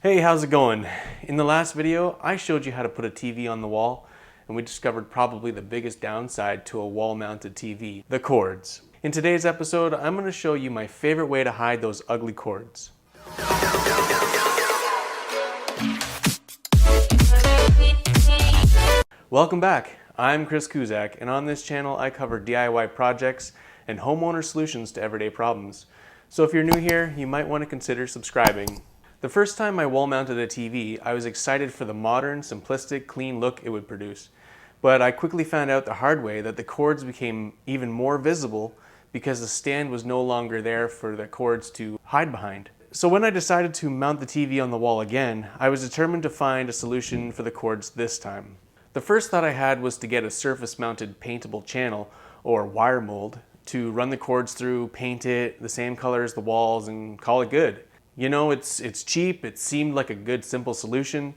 Hey, how's it going? In the last video, I showed you how to put a TV on the wall, and we discovered probably the biggest downside to a wall-mounted TV, the cords. In today's episode, I'm going to show you my favorite way to hide those ugly cords. Welcome back. I'm Chris Kuzak, and on this channel I cover DIY projects and homeowner solutions to everyday problems. So if you're new here, you might want to consider subscribing. The first time I wall-mounted a TV, I was excited for the modern, simplistic, clean look it would produce. But I quickly found out the hard way that the cords became even more visible because the stand was no longer there for the cords to hide behind. So when I decided to mount the TV on the wall again, I was determined to find a solution for the cords this time. The first thought I had was to get a surface-mounted paintable channel, or wire mold, to run the cords through, paint it the same color as the walls, and call it good. You know, it's cheap, it seemed like a good simple solution,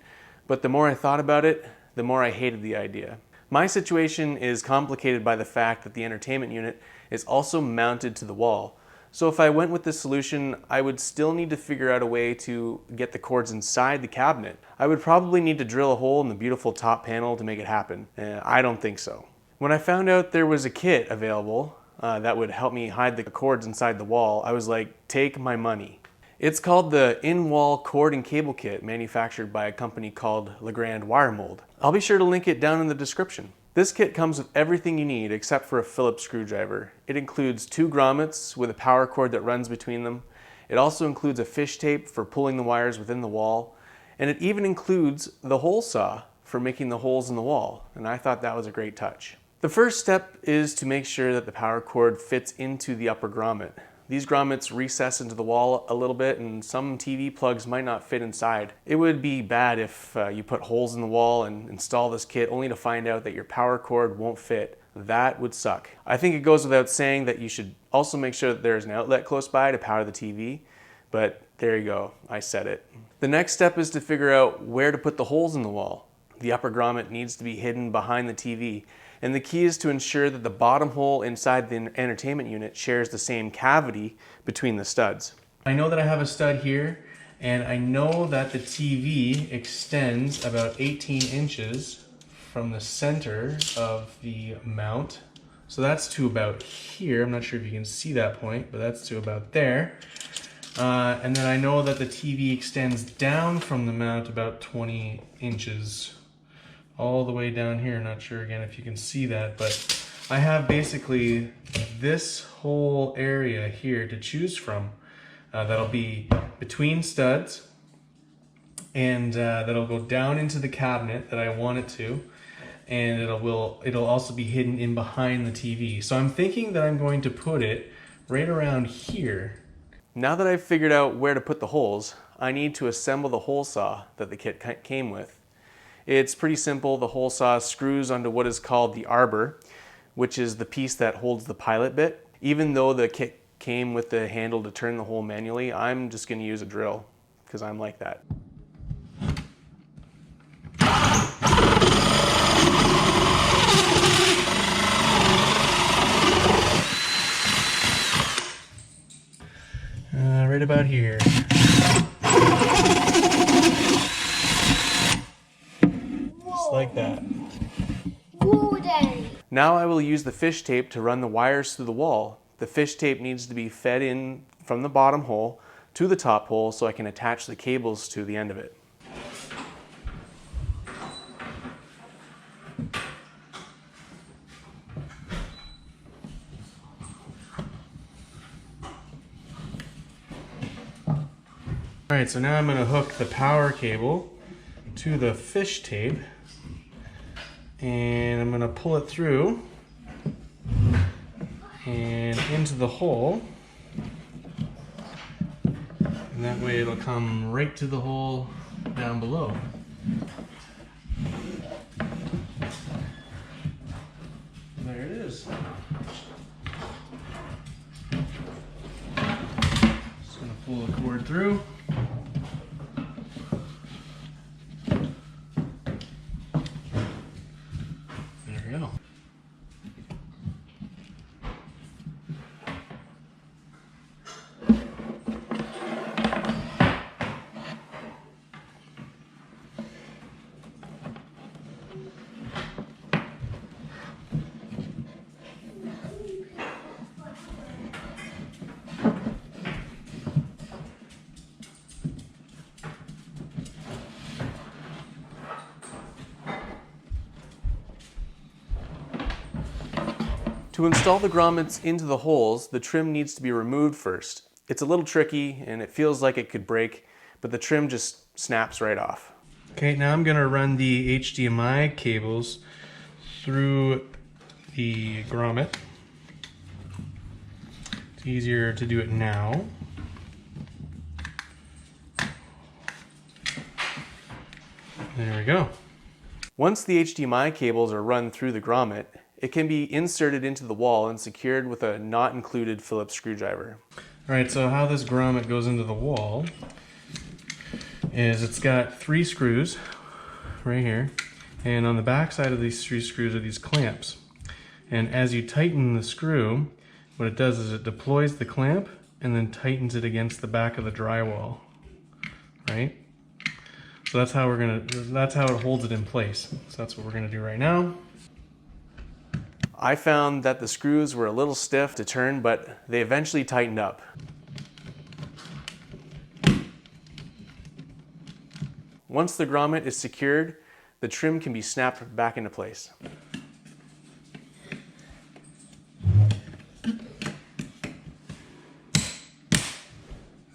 but the more I thought about it, the more I hated the idea. My situation is complicated by the fact that the entertainment unit is also mounted to the wall. So if I went with this solution, I would still need to figure out a way to get the cords inside the cabinet. I would probably need to drill a hole in the beautiful top panel to make it happen. I don't think so. When I found out there was a kit available that would help me hide the cords inside the wall, I was like, take my money. It's called the in-wall cord and cable kit, manufactured by a company called Legrand Wiremold. I'll be sure to link it down in the description. This kit comes with everything you need except for a Phillips screwdriver. It includes 2 grommets with a power cord that runs between them. It also includes a fish tape for pulling the wires within the wall. And it even includes the hole saw for making the holes in the wall. And I thought that was a great touch. The first step is to make sure that the power cord fits into the upper grommet. These grommets recess into the wall a little bit, and some TV plugs might not fit inside. It would be bad if you put holes in the wall and install this kit only to find out that your power cord won't fit. That would suck. I think it goes without saying that you should also make sure that there's an outlet close by to power the TV, but there you go, I said it. The next step is to figure out where to put the holes in the wall. The upper grommet needs to be hidden behind the TV. And the key is to ensure that the bottom hole inside the entertainment unit shares the same cavity between the studs. I know that I have a stud here, and I know that the TV extends about 18 inches from the center of the mount. So that's to about here. I'm not sure if you can see that point, but that's to about there. And then I know that the TV extends down from the mount about 20 inches. All the way down here. Not sure again if you can see that, but I have basically this whole area here to choose from. That'll be between studs, and that'll go down into the cabinet that I want it to, and it'll also be hidden in behind the TV. So I'm thinking that I'm going to put it right around here. Now that I've figured out where to put the holes, I need to assemble the hole saw that the kit came with. It's pretty simple. The hole saw screws onto what is called the arbor, which is the piece that holds the pilot bit. Even though the kit came with the handle to turn the hole manually, I'm just going to use a drill because I'm like that. Right about here. Like that. Now I will use the fish tape to run the wires through the wall. The fish tape needs to be fed in from the bottom hole to the top hole so I can attach the cables to the end of it. Alright, so now I'm going to hook the power cable to the fish tape. And I'm going to pull it through and into the hole, and that way it'll come right to the hole down below. There it is. Just going to pull the cord through. To install the grommets into the holes, the trim needs to be removed first. It's a little tricky and it feels like it could break, but the trim just snaps right off. Okay, now I'm gonna run the HDMI cables through the grommet. It's easier to do it now. There we go. Once the HDMI cables are run through the grommet, it can be inserted into the wall and secured with a not included Phillips screwdriver. Alright, so how this grommet goes into the wall is it's got 3 screws right here, and on the back side of these 3 screws are these clamps. And as you tighten the screw, what it does is it deploys the clamp and then tightens it against the back of the drywall, right? So that's how it holds it in place. So that's what we're gonna do right now. I found that the screws were a little stiff to turn, but they eventually tightened up. Once the grommet is secured, the trim can be snapped back into place.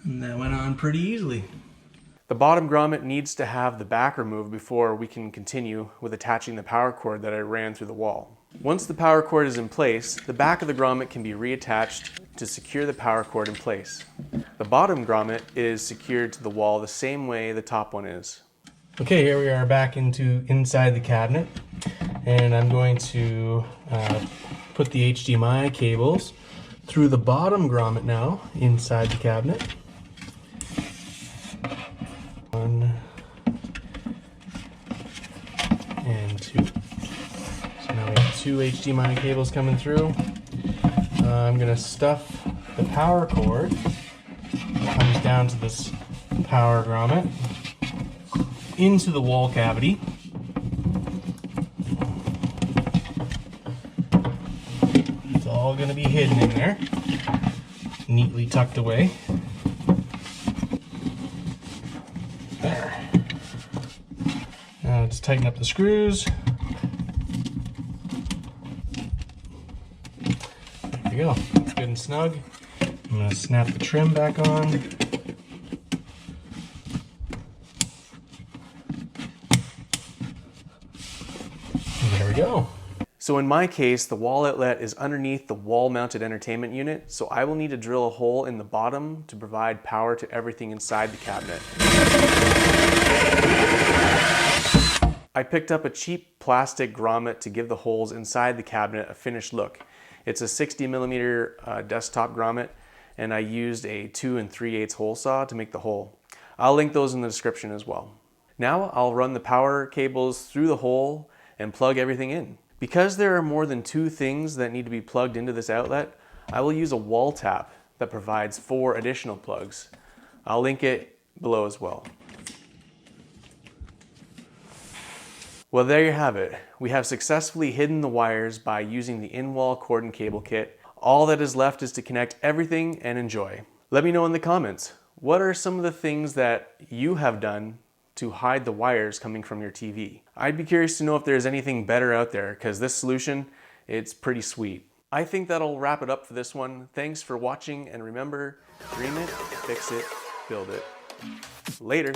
And that went on pretty easily. The bottom grommet needs to have the back removed before we can continue with attaching the power cord that I ran through the wall. Once the power cord is in place, the back of the grommet can be reattached to secure the power cord in place. The bottom grommet is secured to the wall the same way the top one is. Okay, here we are back inside the cabinet, and I'm going to put the HDMI cables through the bottom grommet now inside the cabinet. 1 and 2. So now we have 2 HDMI cables coming through. I'm going to stuff the power cord that comes down to this power grommet into the wall cavity. It's all going to be hidden in there, neatly tucked away. There. Now let's tighten up the screws. There we go. It's good and snug. I'm going to snap the trim back on. There we go. So in my case, the wall outlet is underneath the wall-mounted entertainment unit, so I will need to drill a hole in the bottom to provide power to everything inside the cabinet. I picked up a cheap plastic grommet to give the holes inside the cabinet a finished look. It's a 60mm desktop grommet, and I used a 2 3/8 hole saw to make the hole. I'll link those in the description as well. Now I'll run the power cables through the hole and plug everything in. Because there are more than 2 things that need to be plugged into this outlet, I will use a wall tap that provides 4 additional plugs. I'll link it below as well. Well, there you have it. We have successfully hidden the wires by using the in-wall cord and cable kit. All that is left is to connect everything and enjoy. Let me know in the comments, what are some of the things that you have done to hide the wires coming from your TV? I'd be curious to know if there's anything better out there, because this solution, it's pretty sweet. I think that'll wrap it up for this one. Thanks for watching, and remember, dream it, fix it, build it. Later.